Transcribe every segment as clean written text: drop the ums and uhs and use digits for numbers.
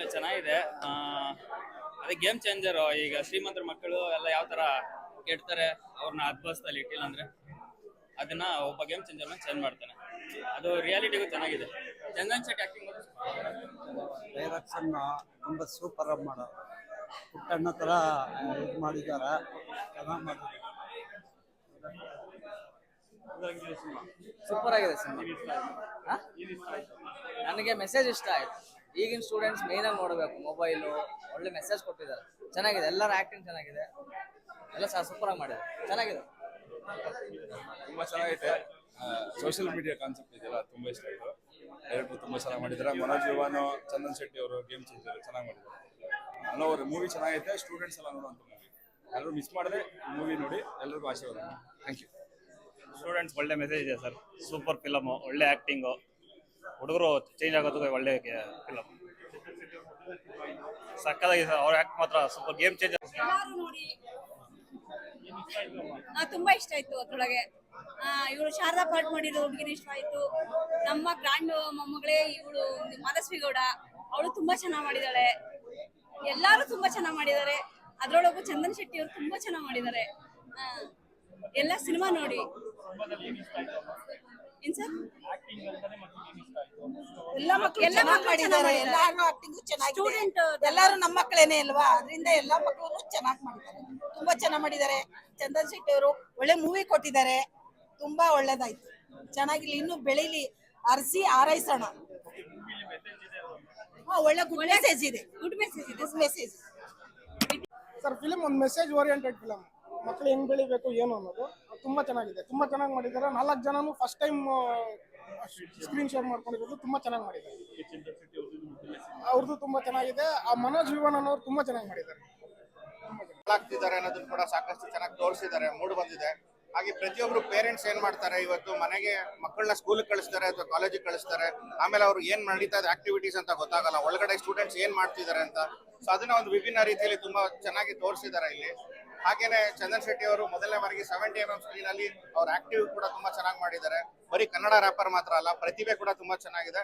ಇಲ್ಲ ಚೆನ್ನಾಗಿದೆ. ಅದೇ ಗೇಮ್ ಚೇಂಜರು. ಈಗ ಶ್ರೀಮಂತರ ಮಕ್ಕಳು ಎಲ್ಲ ಯಾವ ತರ ಕೆಡ್ತಾರೆ ಅವ್ರನ್ನ ಅದ್ಭುತದಲ್ಲಿ ಇಟ್ಟಿಲ್ಲ ಅಂದ್ರೆ ಅದನ್ನ ಒಬ್ಬ ಗೇಮ್ ಚೇಂಜರ್ನ ಚೇಂಜ್ ಮಾಡ್ತಾನೆ. ಅದು ರಿಯಾಲಿಟಿಗೂ ಚೆನ್ನಾಗಿದೆ. ಚಂದನ್ ಶೆಟ್ಟಿ ಆಕ್ಟಿಂಗ್ ಡೈರೆಕ್ಷನ್ ತುಂಬ ಸೂಪರ್ ಆಗಿ ಮಾಡೋರು. ಪುಟ್ಟಣ್ಣ ಥರ ಇದು ಮಾಡಿದ್ದಾರೆ, ಚೆನ್ನಾಗಿ ಮಾಡಿದ್ದಾರೆ. ಸೂಪರ್ ಆಗಿದೆ ಸಿನಿಮಾ. ನನಗೆ ಮೆಸೇಜ್ ಇಷ್ಟ ಆಯ್ತು. ಈಗಿನ ಸ್ಟೂಡೆಂಟ್ಸ್ ಮೇನ್ ಆಗಿ ನೋಡಬೇಕು. ಮೊಬೈಲು ಒಳ್ಳೆ ಮೆಸೇಜ್ ಕೊಟ್ಟಿದ್ದಾರೆ, ಚೆನ್ನಾಗಿದೆ. ಎಲ್ಲರ ಆಕ್ಟಿಂಗ್ ಚೆನ್ನಾಗಿದೆ, ಎಲ್ಲ ಸೂಪರ್ ಆಗಿ ಮಾಡಿದ್ದಾರೆ, ಚೆನ್ನಾಗಿದೆ. ತುಂಬಾ ಚೆನ್ನಾಗೈತೆ. ಸೋಷಿಯಲ್ ಮೀಡಿಯಾ ಕಾನ್ಸೆಪ್ಟ್ ಇದೆಯಲ್ಲ, ತುಂಬಾ ಇಷ್ಟ ಆಯಿತು. ಡೈರೆಕ್ಟರ್ ತುಂಬಾ ಚೆನ್ನಾಗಿ ಮಾಡಿದ್ದಾರೆ. ಮನೋಜ್ ಯುವಾನು, ಚಂದನ್ ಶೆಟ್ಟಿ ಅವರು ಗೇಮ್ ಚೇಂಜರ್ ಚೆನ್ನಾಗಿ ಮಾಡಿದ್ದಾರೆ. ಹಲವಾರು ಮೂವಿ ಚೆನ್ನಾಗೈತೆ. ಸ್ಟೂಡೆಂಟ್ಸ್ ಎಲ್ಲ ನೋಡುವಂಥ ಮೂವಿ. ಎಲ್ಲರೂ ಮಿಸ್ ಮಾಡಿದ್ರೆ ಮೂವಿ ನೋಡಿ ಎಲ್ಲರಿಗೂ ಆಶೀರ್ವಾದ. Thank you. ಸ್ಟೂಡೆಂಟ್ಸ್ ಒಳ್ಳೆ ಮೆಸೇಜ್ ಇದೆ ಸರ್. ಸೂಪರ್ ಫಿಲಮು, ಒಳ್ಳೆ ಆ್ಯಕ್ಟಿಂಗು. ಹುಡುಗರು ಚೇಂಜ್ ಆಗೋದಕ್ಕೆ ಒಳ್ಳೆ ಫಿಲಮ್. ಸಕ್ಕದಾಗಿದೆ ಸರ್. ಅವ್ರ ಆ್ಯಕ್ಟ್ ಮಾತ್ರ ಸೂಪರ್. Game changer. ನೋಡಿ ತುಂಬಾ ಇಷ್ಟ ಆಯ್ತು. ಅದ್ರೊಳಗೆ ಇವಳು ಶಾರದಾ ಪಾಠ ಮಾಡಿರೋ ಹುಡುಗಿನ ಇಷ್ಟ ಆಯ್ತು. ನಮ್ಮ ಗ್ರ್ಯಾಂಡ್ ಮೊಮ್ಮಗಳೇ ಇವಳು ಮಾನಸ್ವಿ ಗೌಡ, ಅವಳು ತುಂಬಾ ಚೆನ್ನಾಗಿ ಮಾಡಿದಾಳೆ. ಎಲ್ಲಾರು ತುಂಬಾ ಚೆನ್ನಾಗಿ ಮಾಡಿದ್ದಾರೆ. ಅದ್ರೊಳಗೂ ಚಂದನ್ ಶೆಟ್ಟಿ ಅವರು ತುಂಬಾ ಚೆನ್ನಾಗಿ ಮಾಡಿದ್ದಾರೆ. ಎಲ್ಲ ಸಿನಿಮಾ ನೋಡಿ. ಏನ್ ಸರ್? ಎಲ್ಲ ಮಕ್ಕಳು ಮಾಡಿದ್ದಾರೆ. ಎಲ್ಲಾರು ಆಕ್ಟಿಂಗ್ ಚೆನ್ನಾಗಿದೆ. ಎಲ್ಲಾರು ನಮ್ಮ ಮಕ್ಕಳೇನೆ ಅಲ್ವಾ, ಅದರಿಂದ ಎಲ್ಲಾ ಮಕ್ಕಳು ಚೆನ್ನಾಗಿ ಮಾಡಿದ್ದಾರೆ. ತುಂಬಾ ಚೆನ್ನಾಗಿ ಮಾಡಿದ್ದಾರೆ. ಚಂದನ್ ಶೆಟ್ಟಿ ಅವರು ಒಳ್ಳೆ ಮೂವಿ ಕೊಟ್ಟಿದ್ದಾರೆ. ತುಂಬಾ ಒಳ್ಳೇದಾಯ್ತು. ಚೆನ್ನಾಗಿರ್ಲಿ, ಇನ್ನು ಬೆಳೀಲಿ, ಅರಸಿ ಆರೈಸೋಣ. ಒಳ್ಳೆ ಗುಡ್ ಮೆಸೇಜ್ ಇದೆ. Good message sir. ಫಿಲ್ಮ್ ಒಂದು ಮೆಸೇಜ್ ಓರಿಯೆಂಟೆಡ್ ಫಿಲಮ್. ಮಕ್ಕಳು ಹೆಂಗ್ ಬೆಳಿಬೇಕು ಏನು ಅನ್ನೋದು ತುಂಬಾ ಚೆನ್ನಾಗಿದೆ. ತುಂಬಾ ಚೆನ್ನಾಗಿ ಮಾಡಿದ್ದಾರೆ. 4 ಜನನು ಫಸ್ಟ್ ಟೈಮ್ ಸ್ಕ್ರೀನ್ ಶೇರ್ ಮಾಡ್ಕೊಂಡಿರೋದು ತುಂಬಾ ಚೆನ್ನಾಗಿ ಮಾಡಿದ್ದಾರೆ. ಅವ್ರದ್ದು ತುಂಬಾ ಚೆನ್ನಾಗಿದೆ. ಆ ಮನೋಜ್ ವಿವನ್ ಅನ್ನೋರು ತುಂಬಾ ಚೆನ್ನಾಗಿ ಮಾಡಿದ್ದಾರೆ. ಆಗ್ತಿದ್ದಾರೆ ಅನ್ನೋದನ್ನ ಕೂಡ ಸಾಕಷ್ಟು ಚೆನ್ನಾಗಿ ತೋರಿಸಿದ್ದಾರೆ. ಮೂಡ್ ಬಂದಿದೆ. ಹಾಗೆ ಪ್ರತಿಯೊಬ್ರು ಪೇರೆಂಟ್ಸ್ ಏನ್ ಮಾಡ್ತಾರೆ, ಇವತ್ತು ಮನೆಗೆ ಮಕ್ಕಳನ್ನ ಸ್ಕೂಲ್ ಕಳಿಸ್ತಾರೆ ಅಥವಾ ಕಾಲೇಜಿಗೆ ಕಳಿಸ್ತಾರೆ. ಆಮೇಲೆ ಅವ್ರು ಏನ್ ನಡೀತಾ ಇದೆ ಆಕ್ಟಿವಿಟೀಸ್ ಅಂತ ಗೊತ್ತಾಗಲ್ಲ, ಒಳಗಡೆ ಸ್ಟೂಡೆಂಟ್ಸ್ ಏನ್ ಮಾಡ್ತಿದ್ದಾರೆ ಅಂತ. ಸೊ ಅದನ್ನ ಒಂದು ವಿಭಿನ್ನ ರೀತಿಯಲ್ಲಿ ತುಂಬಾ ಚೆನ್ನಾಗಿ ತೋರಿಸಿದ್ದಾರೆ ಇಲ್ಲಿ. ಹಾಗೇನೆ ಚಂದನ್ ಶೆಟ್ಟಿ ಅವರು ಮೊದಲನೇ ಬಾರಿಗೆ 70mm ಸ್ಕ್ರೀನ್ ಅಲ್ಲಿ ಅವ್ರ ಆಕ್ಟಿವ್ ಕೂಡ ತುಂಬಾ ಚೆನ್ನಾಗಿ ಮಾಡಿದ್ದಾರೆ. ಬರೀ ಕನ್ನಡ ರ್ಯಾಪರ್ ಮಾತ್ರ ಅಲ್ಲ, ಪ್ರತಿಭೆ ಕೂಡ ತುಂಬಾ ಚೆನ್ನಾಗಿದೆ.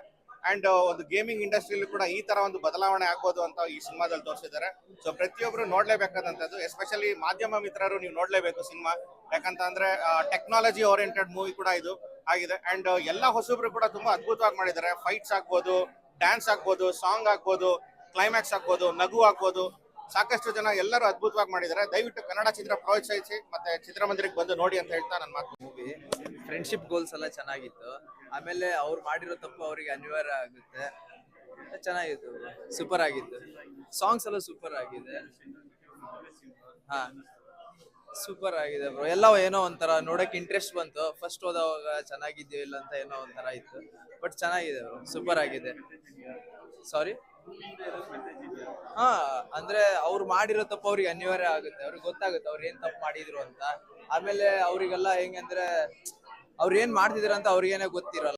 ಅಂಡ್ ಒಂದು ಗೇಮಿಂಗ್ ಇಂಡಸ್ಟ್ರಿಯಲ್ಲಿ ಕೂಡ ಈ ತರ ಒಂದು ಬದಲಾವಣೆ ಆಗ್ಬೋದು ಅಂತ ಈ ಸಿನಿಮಾದಲ್ಲಿ ತೋರಿಸಿದ್ದಾರೆ. ಸೊ ಪ್ರತಿಯೊಬ್ರು ನೋಡ್ಲೇಬೇಕಾದಂತದ್ದು, ಎಸ್ಪೆಷಲಿ ಮಾಧ್ಯಮ ಮಿತ್ರರು ನೀವು ನೋಡ್ಲೇಬೇಕು ಸಿನಿಮಾ. ಯಾಕಂತಂದ್ರೆ ಟೆಕ್ನಾಲಜಿ ಓರಿಯೆಂಟೆಡ್ ಮೂವಿ ಕೂಡ ಇದು ಆಗಿದೆ. ಅಂಡ್ ಎಲ್ಲ ಹೊಸಬ್ರು ಕೂಡ ತುಂಬಾ ಅದ್ಭುತವಾಗಿ ಮಾಡಿದ್ದಾರೆ. ಫೈಟ್ಸ್ ಆಗ್ಬೋದು, ಡ್ಯಾನ್ಸ್ ಆಗ್ಬೋದು, ಸಾಂಗ್ ಆಗ್ಬೋದು, ಕ್ಲೈಮ್ಯಾಕ್ಸ್ ಆಗ್ಬೋದು, ನಗು ಆಗ್ಬೋದು, ಸಾಕಷ್ಟು ಜನ ಎಲ್ಲರೂ ಅದ್ಭುತವಾಗಿ ಮಾಡಿದ್ದಾರೆ. ದಯವಿಟ್ಟು ಕನ್ನಡ ಚಿತ್ರ ಪ್ರೋತ್ಸಾಹಿಸಿ ಮತ್ತೆ ಚಿತ್ರಮಂದಿರಕ್ಕೆ ಬಂದು ನೋಡಿ ಅಂತ ಹೇಳ್ತಾ ನನ್ನ ಮಾತು. ಮೂವಿ ಫ್ರೆಂಡ್ಶಿಪ್ ಗೋಲ್ಸ್ ಎಲ್ಲ ಚೆನ್ನಾಗಿತ್ತು. ಆಮೇಲೆ ಅವ್ರು ಮಾಡಿರೋ ತಪ್ಪು ಅವರಿಗೆ ಅನಿವಾರ್ಯ ಆಗುತ್ತೆ. ಚೆನ್ನಾಗಿತ್ತು, ಸೂಪರ್ ಆಗಿತ್ತು. ಸಾಂಗ್ಸ್ ಎಲ್ಲ ಸೂಪರ್ ಆಗಿದೆ. ಹಾ, ಸೂಪರ್ ಆಗಿದೆ ಬ್ರೋ. ಎಲ್ಲ ಏನೋ ಒಂಥರ ನೋಡಕ್ ಇಂಟ್ರೆಸ್ಟ್ ಬಂತು. ಫಸ್ಟ್ ಹೋದವಾಗ ಚೆನ್ನಾಗಿದ್ಯೋ ಇಲ್ಲ ಅಂತ ಏನೋ ಒಂಥರ ಇತ್ತು, ಬಟ್ ಚೆನ್ನಾಗಿದೆ ಬ್ರೋ, ಸೂಪರ್ ಆಗಿದೆ. ಸಾರಿ, ಹಾ, ಅಂದ್ರೆ ಅವ್ರು ಮಾಡಿರೋ ತಪ್ಪು ಅವ್ರಿಗೆ ಅನಿವಾರ್ಯ ಆಗುತ್ತೆ. ಅವ್ರಿಗೆ ಗೊತ್ತಾಗುತ್ತೆ ಅವ್ರು ಏನ್ ತಪ್ಪು ಮಾಡಿದ್ರು ಅಂತ. ಆಮೇಲೆ ಅವ್ರಿಗೆಲ್ಲ ಹೆಂಗಂದ್ರೆ ಅವ್ರು ಏನ್ ಮಾಡ್ತಿದ್ರು ಅಂತ ಅವ್ರಿಗೇನೆ ಗೊತ್ತಿರಲ್ಲ.